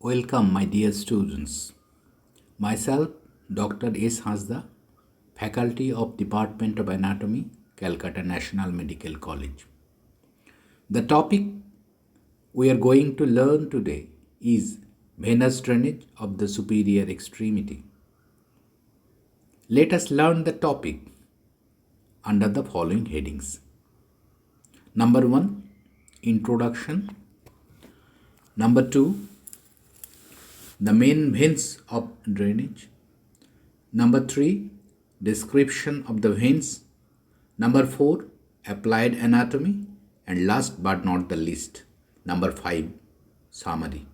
Welcome, my dear students. Myself, Dr. S. Hasda, Faculty of Department of Anatomy, Calcutta National Medical College. The topic we are going to learn today is venous drainage of the superior extremity. Let us learn the topic under the following headings. Number 1, Introduction. Number 2, the main veins of drainage. Number 3, description of the veins. Number 4, applied anatomy. And last but not the least, number 5, summary.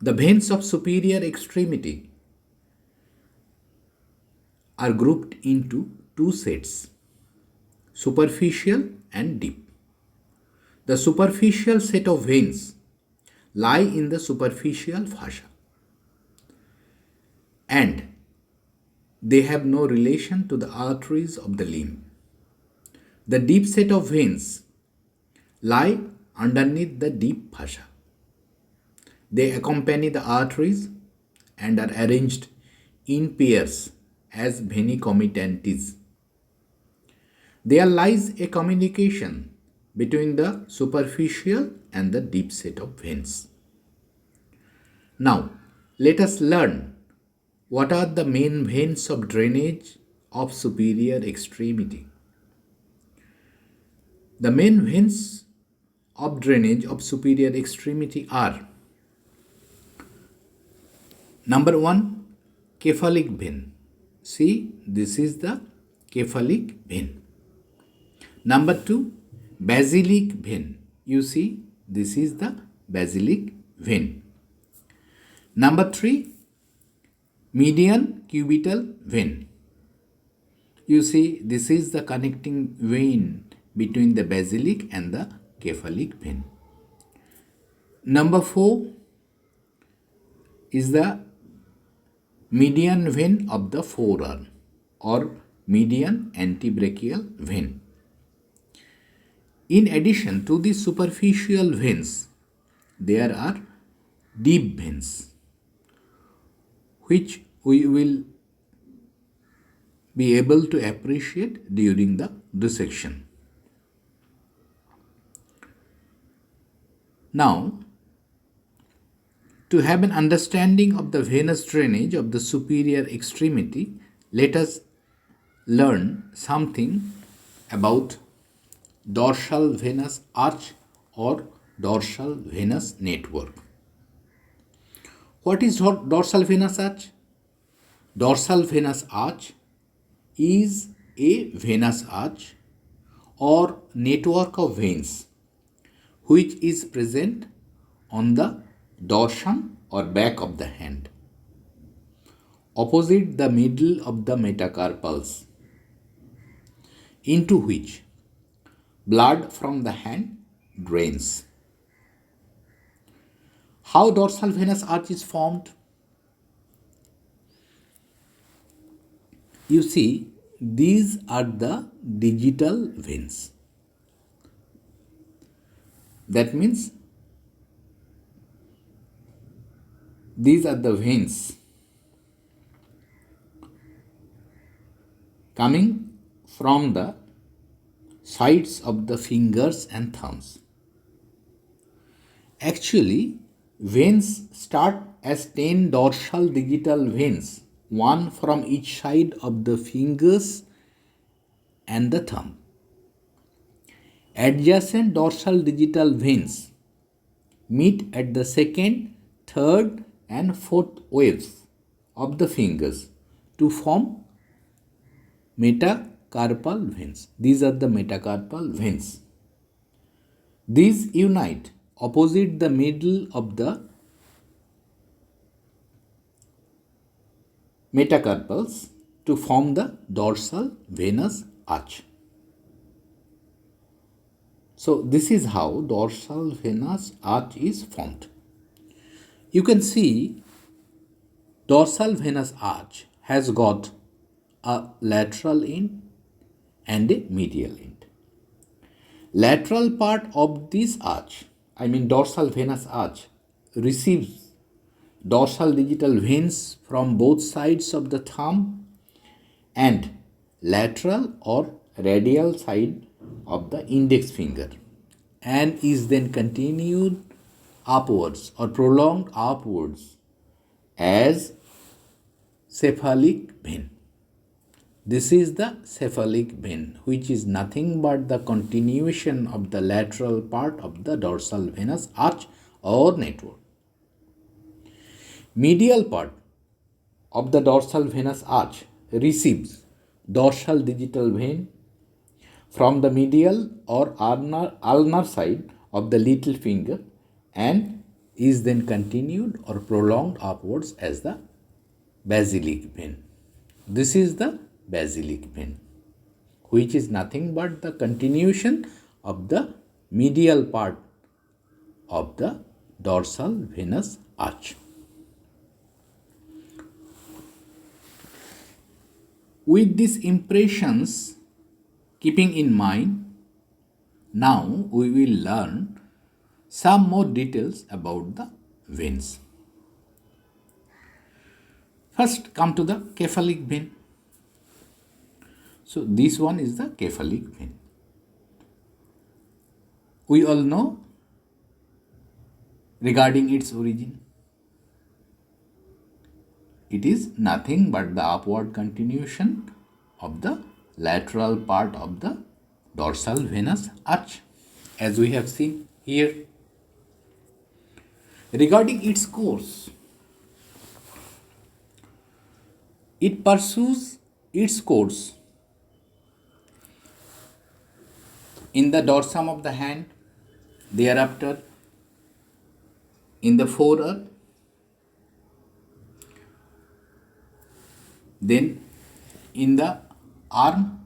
The veins of superior extremity are grouped into two sets, superficial and deep. The superficial set of veins lie in the superficial fascia and they have no relation to the arteries of the limb. The deep set of veins lie underneath the deep fascia. They accompany the arteries and are arranged in pairs as veni comitantes. There lies a communication between the superficial and the deep set of veins. Now, let us learn what are the main veins of drainage of superior extremity. The main veins of drainage of superior extremity are: number 1, cephalic vein. See, this is the cephalic vein. Number 2, basilic vein. You see, this is the basilic vein. Number 3, median cubital vein. You see, this is the connecting vein between the basilic and the cephalic vein. Number 4 is the median vein of the forearm or median antebrachial vein. In addition to the superficial veins, there are deep veins, which we will be able to appreciate during the dissection. Now, to have an understanding of the venous drainage of the superior extremity, let us learn something about dorsal venous arch or dorsal venous network. What is dorsal venous arch? Dorsal venous arch is a venous arch or network of veins which is present on the dorsum or back of the hand, opposite the middle of the metacarpals, into which blood from the hand drains. How dorsal venous arch is formed? You see, these are the digital veins. That means these are the veins coming from the sides of the fingers and thumbs. Actually, veins start as 10 dorsal digital veins, one from each side of the fingers and the thumb. Adjacent dorsal digital veins meet at the second, third and fourth waves of the fingers to form metacarpal veins. These are the metacarpal veins. These unite opposite the middle of the metacarpals to form the dorsal venous arch. So this is how dorsal venous arch is formed. You can see dorsal venous arch has got a lateral end and a medial end. Lateral part of this arch, I mean dorsal venous arch, receives dorsal digital veins from both sides of the thumb and lateral or radial side of the index finger, and is then continued upwards or prolonged upwards as cephalic vein. This is the cephalic vein, which is nothing but the continuation of the lateral part of the dorsal venous arch or network. Medial part of the dorsal venous arch receives dorsal digital vein from the medial or ulnar side of the little finger and is then continued or prolonged upwards as the basilic vein. This is the basilic vein, which is nothing but the continuation of the medial part of the dorsal venous arch. With these impressions keeping in mind, now we will learn some more details about the veins. First, come to the cephalic vein. So, this one is the cephalic vein. We all know regarding its origin. It is nothing but the upward continuation of the lateral part of the dorsal venous arch, as we have seen here. Regarding its course, it pursues its course in the dorsum of the hand, thereafter in the forearm, then in the arm,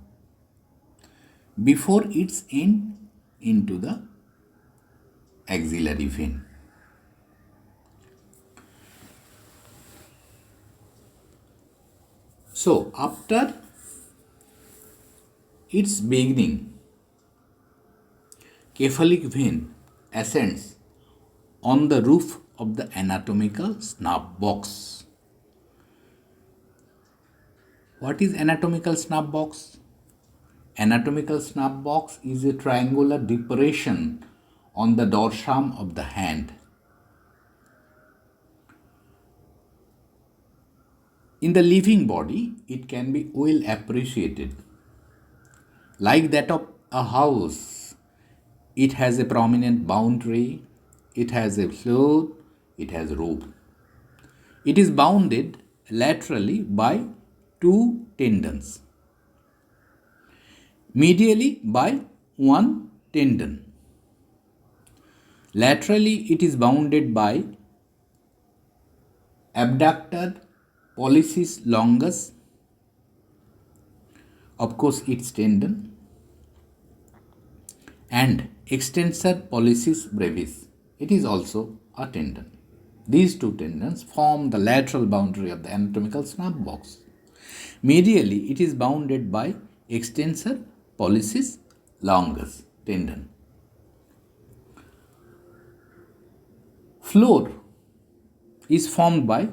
before its end into the axillary vein. So, after its beginning, cephalic vein ascends on the roof of the anatomical snuff box. What is anatomical snuff box? Anatomical snuff box is a triangular depression on the dorsum of the hand. In the living body, it can be well appreciated. Like that of a house, it has a prominent boundary, it has a floor, it has roof. It is bounded laterally by two tendons, medially by one tendon. Laterally, it is bounded by abductor pollicis longus, of course its tendon, and extensor pollicis brevis. It is also a tendon. These two tendons form the lateral boundary of the anatomical snuff box. Medially, it is bounded by extensor pollicis longus tendon. Floor is formed by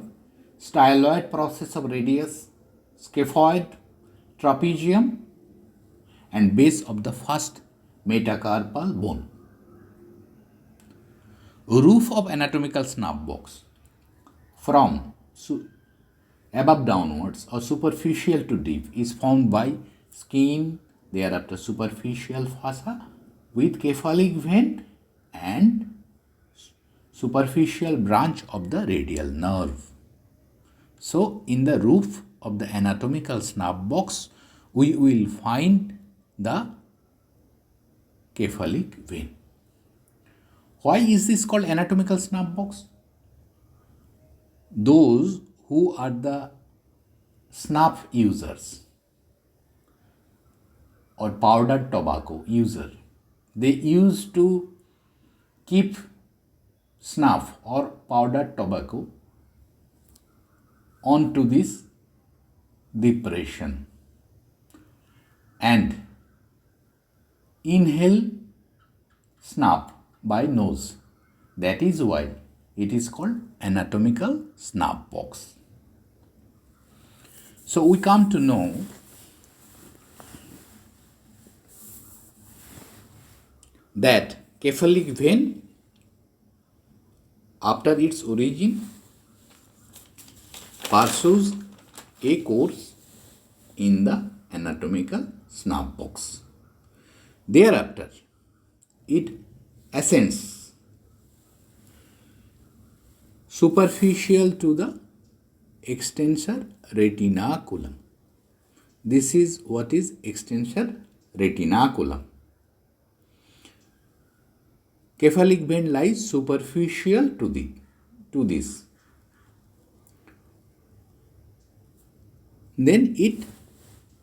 styloid process of radius, scaphoid, trapezium, and base of the first metacarpal bone. Roof of anatomical snuff box from above downwards or superficial to deep is formed by skin, thereafter superficial fossa with cephalic vein and superficial branch of the radial nerve. So, in the roof of the anatomical snuff box, we will find the cephalic vein. Why is this called anatomical snuff box? Those who are the snuff users or powdered tobacco user, they used to keep snuff or powdered tobacco onto this depression and inhale snuff by nose. That is why It is called anatomical snap box. So we come to know that cephalic vein, after its origin, pursues a course in the anatomical snap box. Thereafter, it ascends superficial to the extensor retinaculum. This is what is extensor retinaculum. Cephalic vein lies superficial to this. Then it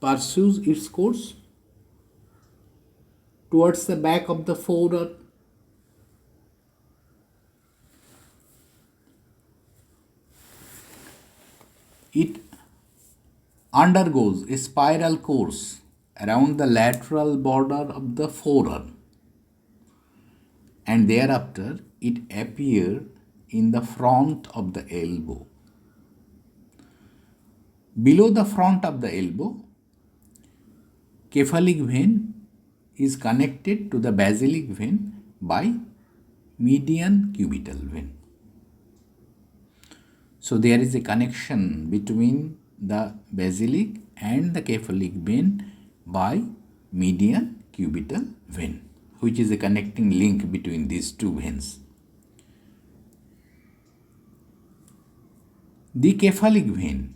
pursues its course towards the back of the forearm. It undergoes a spiral course around the lateral border of the forearm, and thereafter it appears in the front of the elbow. Below the front of the elbow, cephalic vein is connected to the basilic vein by median cubital vein. So there is a connection between the basilic and the cephalic vein by median cubital vein, which is a connecting link between these two veins. The cephalic vein,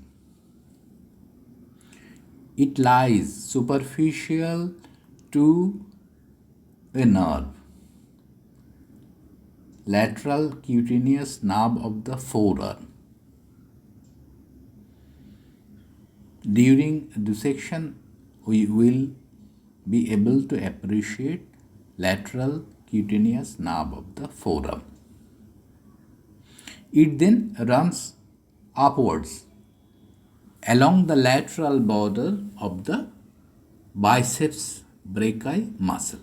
it lies superficial to a nerve, lateral cutaneous nerve of the forearm. During dissection, we will be able to appreciate lateral cutaneous nerve of the forearm. It then runs upwards along the lateral border of the biceps brachii muscle.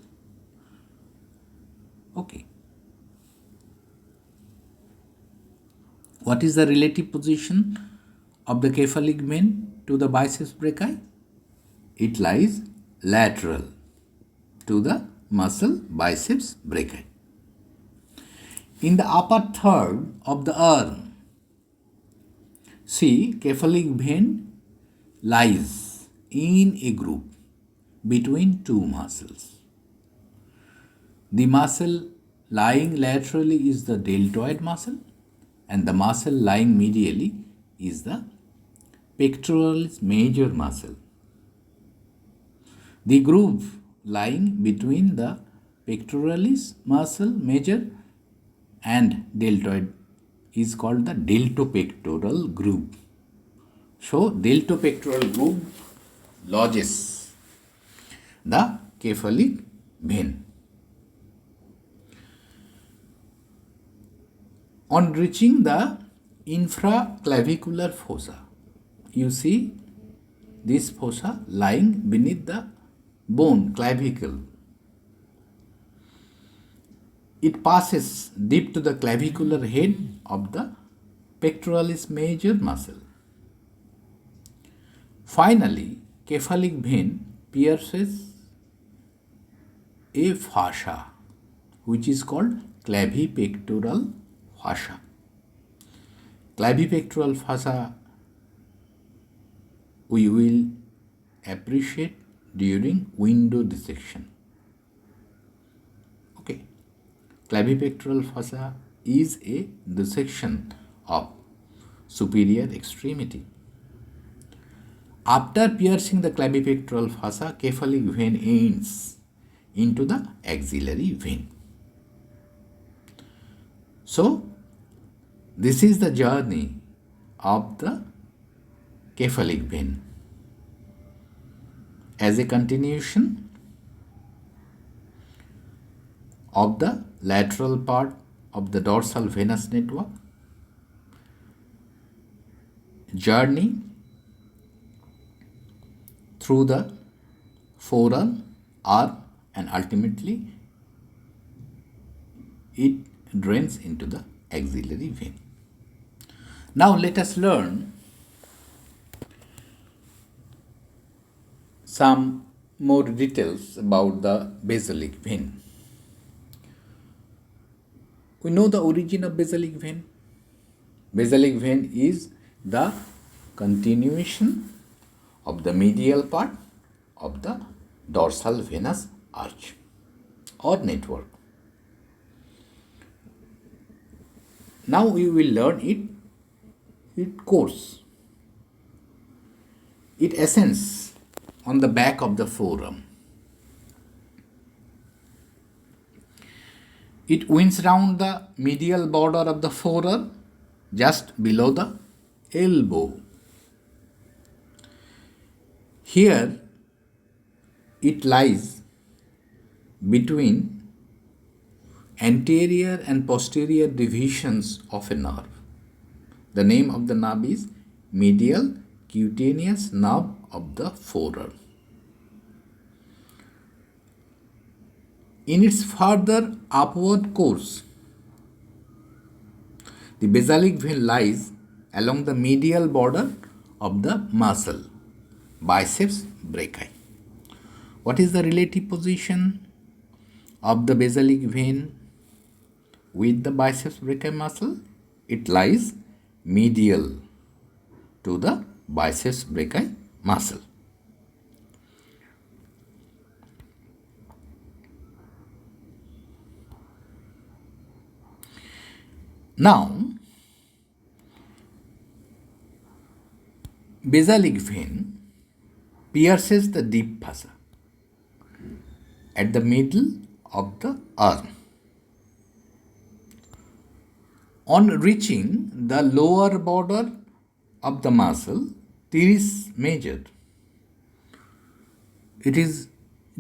Okay. What is the relative position of the cephalic vein to the biceps brachii? It lies lateral to the muscle biceps brachii. In the upper third of the arm, see, cephalic vein lies in a group between two muscles. The muscle lying laterally is the deltoid muscle, and the muscle lying medially is the pectoralis major muscle. The groove lying between the pectoralis muscle major and deltoid is called the deltopectoral groove. So, deltopectoral groove lodges the cephalic vein. On reaching the infraclavicular fossa, you see this fossa lying beneath the bone clavicle. It passes deep to the clavicular head of the pectoralis major muscle. Finally, cephalic vein pierces a fascia which is called clavipectoral fascia. Clavipectoral fascia we will appreciate during window dissection. Okay. Clavipectoral fascia is a dissection of superior extremity. After piercing the clavipectoral fossa, cephalic vein ends into the axillary vein. So, this is the journey of the cephalic vein. As a continuation of the lateral part of the dorsal venous network, journey through the forearm, arm, and ultimately it drains into the axillary vein. Now let us learn some more details about the basilic vein. We know the origin of basilic vein. Basilic vein is the continuation of the medial part of the dorsal venous arch or network. Now we will learn its course. It ascends on the back of the forearm. It winds round the medial border of the forearm just below the elbow. Here it lies between anterior and posterior divisions of a nerve. The name of the nerve is medial cutaneous nerve of the forearm. In its further upward course, the basilic vein lies along the medial border of the muscle, biceps brachii. What is the relative position of the basilic vein with the biceps brachii muscle? It lies medial to the biceps brachii muscle. Now, basilic vein pierces the deep fossa at the middle of the arm. On reaching the lower border of the muscle, teres major, it is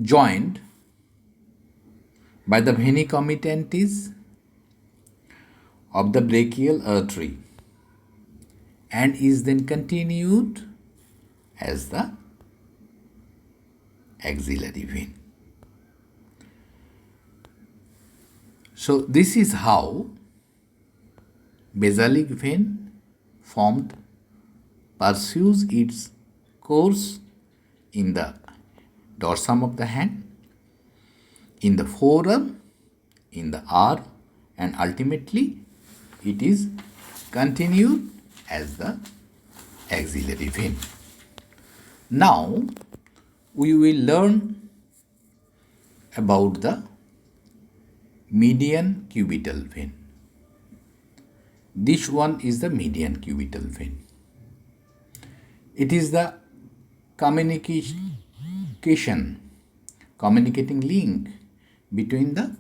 joined by the vena comittantis of the brachial artery and is then continued as the axillary vein. So this is how basilic vein formed pursues its course in the dorsum of the hand, in the forearm, in the arm, and ultimately it is continued as the axillary vein. Now we will learn about the median cubital vein. This one is the median cubital vein. It is the communicating link between the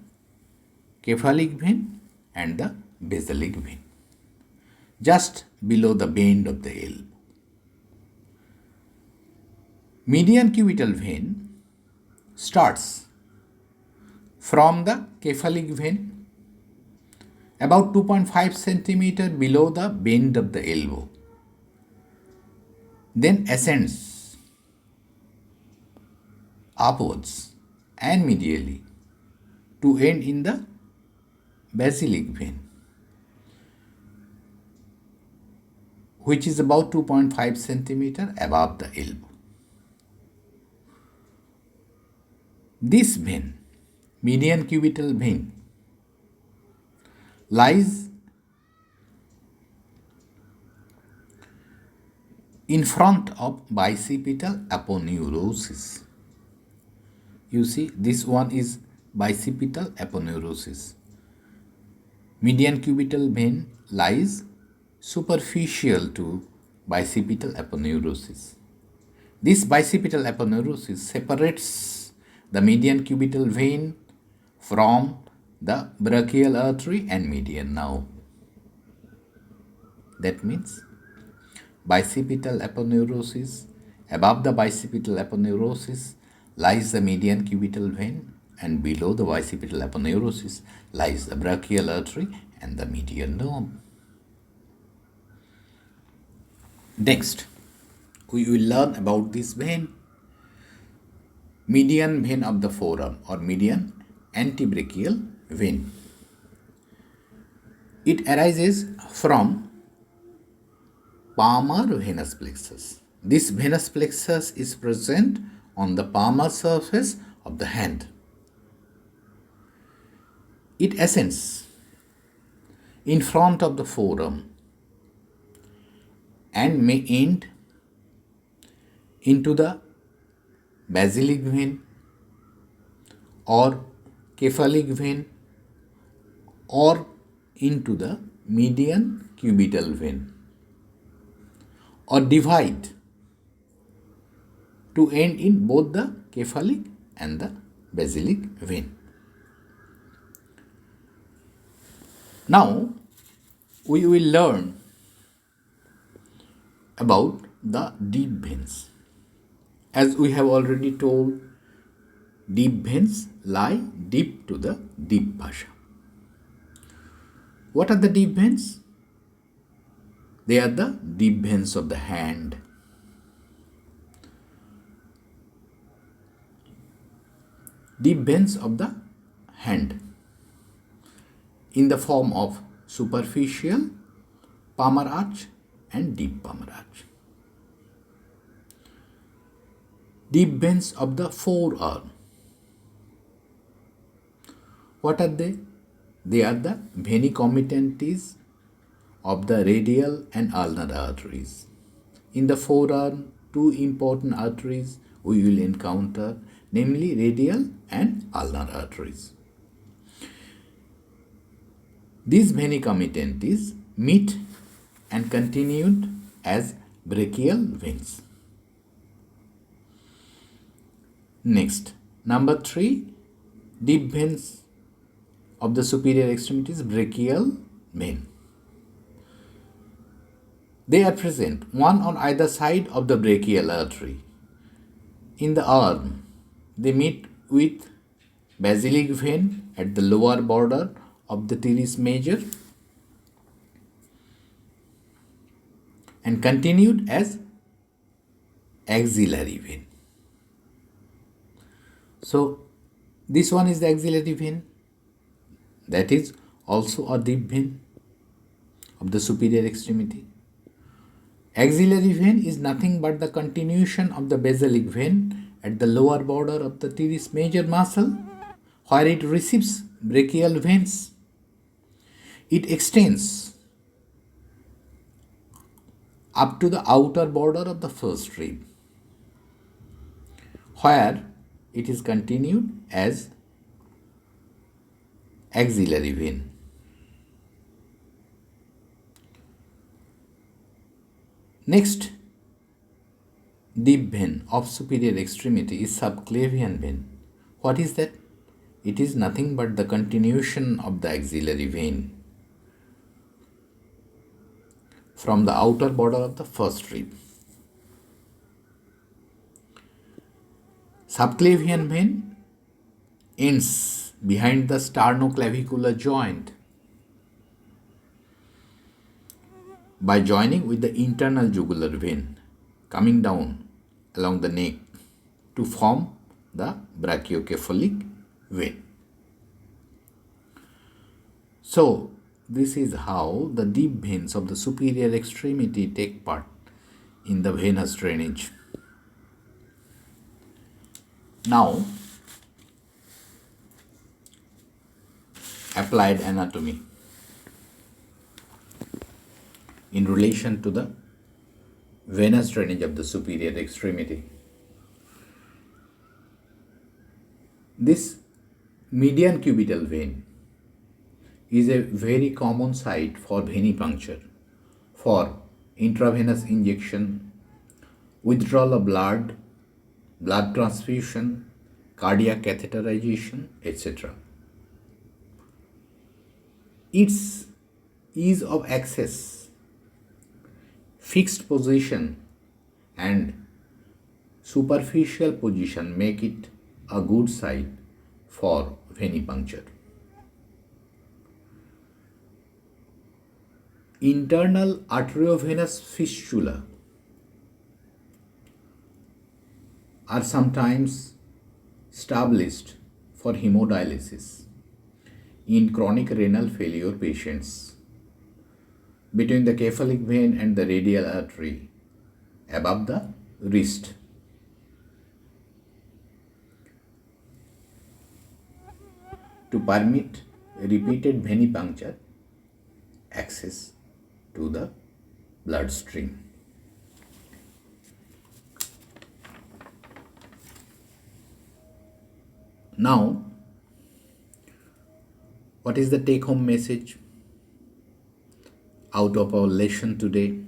cephalic vein and the basilic vein, just below the bend of the elbow. Median cubital vein starts from the cephalic vein about 2.5 centimeter below the bend of the elbow, then ascends upwards and medially to end in the basilic vein, which is about 2.5 centimeter above the elbow. This vein, median cubital vein, lies in front of bicipital aponeurosis. You see, this one is bicipital aponeurosis. Median cubital vein lies superficial to bicipital aponeurosis. This bicipital aponeurosis separates the median cubital vein from the brachial artery and median nerve. That means bicipital aponeurosis, above the bicipital aponeurosis lies the median cubital vein, and below the bicipital aponeurosis lies the brachial artery and the median nerve. Next, we will learn about this vein, median vein of the forearm or median antebrachial vein. It arises from palmar venous plexus. This venous plexus is present on the palmar surface of the hand. It ascends in front of the forearm and may end into the basilic vein or cephalic vein or into the median cubital vein, or divide to end in both the cephalic and the basilic vein. Now we will learn about the deep veins. As we have already told, deep veins lie deep to the deep fascia. What are the deep veins? They are the deep veins of the hand. Deep veins of the hand in the form of superficial palmar arch and deep palmar arch. Deep veins of the forearm. What are they? They are the veni comitatus of the radial and ulnar arteries. In the forearm, two important arteries we will encounter, namely radial and ulnar arteries. These veni comitatus meet and continued as brachial veins. Next, number 3, deep veins of the superior extremities, brachial vein. They are present one on either side of the brachial artery. In the arm, they meet with basilic vein at the lower border of the teres major and continued as axillary vein. So this one is the axillary vein, that is also a deep vein of the superior extremity. Axillary vein is nothing but the continuation of the basilic vein at the lower border of the teres major muscle where it receives brachial veins. It extends up to the outer border of the first rib where it is continued as axillary vein. Next deep vein of superior extremity is subclavian vein. What is that? It is nothing but the continuation of the axillary vein from the outer border of the first rib. Subclavian vein ends behind the sternoclavicular joint by joining with the internal jugular vein coming down along the neck to form the brachiocephalic vein. So this is how the deep veins of the superior extremity take part in the venous drainage. Now, applied anatomy in relation to the venous drainage of the superior extremity. This median cubital vein is a very common site for venipuncture, for intravenous injection, withdrawal of blood, blood transfusion, cardiac catheterization, etc. Its ease of access, fixed position and superficial position make it a good site for venipuncture. Internal arteriovenous fistula are sometimes established for hemodialysis in chronic renal failure patients between the cephalic vein and the radial artery above the wrist. To permit repeated venipuncture access to the bloodstream. Now, what is the take home message out of our lesson today?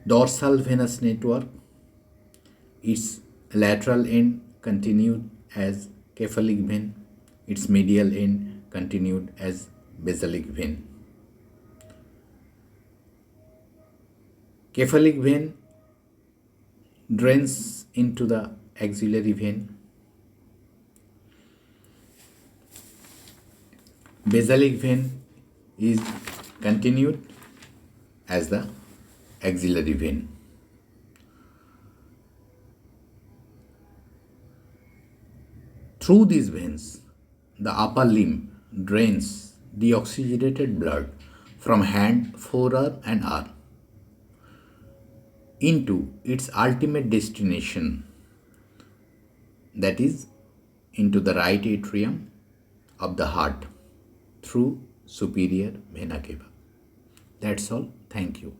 Dorsal venous network, its lateral end continued as cephalic vein, its medial end continued as basilic vein. Cephalic vein drains into the axillary vein. Basilic vein is continued as the axillary vein. Through these veins, the upper limb drains deoxygenated blood from hand, forearm, and arm into its ultimate destination, that is, into the right atrium of the heart through superior vena cava. That's all. Thank you.